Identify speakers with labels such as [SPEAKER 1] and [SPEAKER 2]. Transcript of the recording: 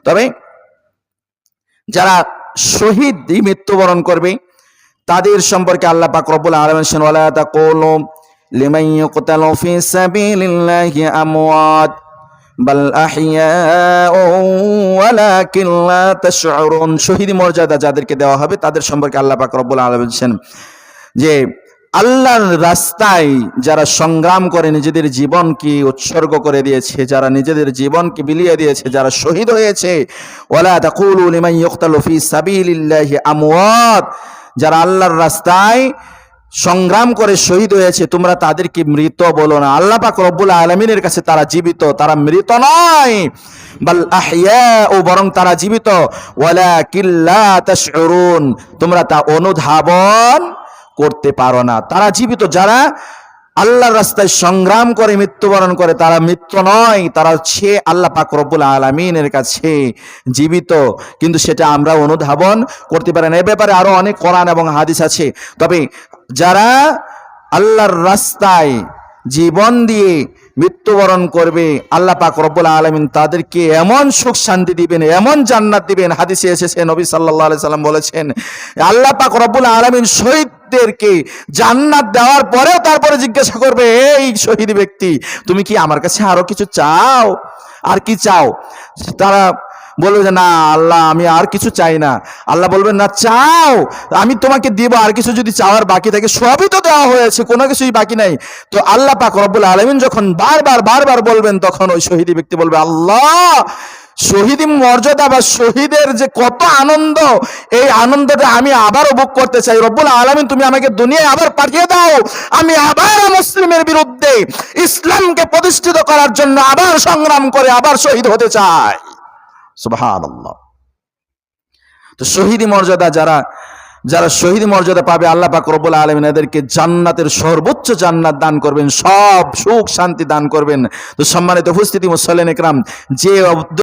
[SPEAKER 1] তবে যারা শহীদ মৃত্যুবরণ করবে তাদের সম্পর্কে আল্লাহ পাক রব্বুল আলামিন বলেন, ওয়ালা তাকুলু লিমান ইউকতালু ফি সাবিলিল্লাহি আমওয়াত বাল আহইয়াউ ওয়ালাকিন লা তাশউরুন। শহীদ মর্যাদা যাদেরকে দেওয়া হবে তাদের সম্পর্কে আল্লাহ পাক রব্বুল আলামিন বলেন যে আল্লাহর রাস্তায় যারা সংগ্রাম করে নিজেদের জীবনকে উৎসর্গ করে দিয়েছে, যারা নিজেদের জীবনকে বিলিয়ে দিয়েছে, যারা শহীদ হয়েছে, ওয়ালা তাকুলু লিমান ইউকতালু ফি সাবিলিল্লাহি আমওয়াত, যারা আল্লাহর রাস্তায় সংগ্রাম করে শহীদ হয়েছে তোমরা তাদেরকে মৃত বলো না। আল্লাহ পাক রব্বুল আলামিনের কাছে তারা জীবিত, তারা মৃত নয়। বাল আহইয়াউ, বরং তারা জীবিত। ওয়ালাকিন লা তাশউরুন, তোমরা তা অনুধাবন করতে পারো না। তারা জীবিত, যারা আল্লাহর রাস্তায় সংগ্রাম করে মৃত্যুবরণ করে তারা মৃত্যু নয়, তারা হচ্ছে আল্লাহ পাক রব্বুল আলামিনের কাছে জীবিত, কিন্তু সেটা আমরা অনুধাবন করতে পারি না। এ ব্যাপারে আরো অনেক কোরআন এবং হাদিস আছে। তবে যারা আল্লাহর রাস্তায় জীবন দিয়ে মৃত্যুবরণ করবে আল্লাহ পাক রব্বুল আলামিন তাদেরকে এমন সুখ শান্তি দিবেন, এমন জান্নাত দিবেন। হাদিসে এসেছে, নবী সাল্লাল্লাহু আলাইহি সাল্লাম বলেছেন, আল্লাহ পাক রব্বুল আলামিন শহীদদেরকে জান্নাত দেওয়ার পরেও তারপরে জিজ্ঞাসা করবে, এই শহীদ ব্যক্তি তুমি কি আমার কাছে আরো কিছু চাও? আর কি চাও? তারা বলবে যে না আল্লাহ আমি আর কিছু চাই না। আল্লাহ বলবেন না, চাও আমি তোমাকে দিব, আর কিছু যদি চাওয়ার বাকি থাকে সবই তো দেওয়া হয়েছে, কোনো কিছুই বাকি নাই। তো আল্লাহ পাক রব্বুল আলামিন যখন বারবার বলবেন তখন ওই শহীদ ব্যক্তি বলবে, আল্লাহ শহীদি মর্যাদা বা শহীদের যে কত আনন্দ, এই আনন্দটা আমি আবারও ভোগ করতে চাই। রব্বুল আলামিন তুমি আমাকে দুনিয়ায় আবার পাঠিয়ে দাও, আমি আবার মুসলিমের বিরুদ্ধে ইসলামকে প্রতিষ্ঠিত করার জন্য আবার সংগ্রাম করে আবার শহীদ হতে চাই। সুবহানাল্লাহ। তো শহীদি মর্যাদা যারা শহীদ মর্যাদা পাবে আল্লাহ পাক রব্বুল আলামিন এদেরকে জান্নাতের সর্বোচ্চ জান্নাত দান করবেন, সব সুখ শান্তি দান করবেন। তো সম্মানিত উপস্থিতি মুসল্লিন ইকরাম, যে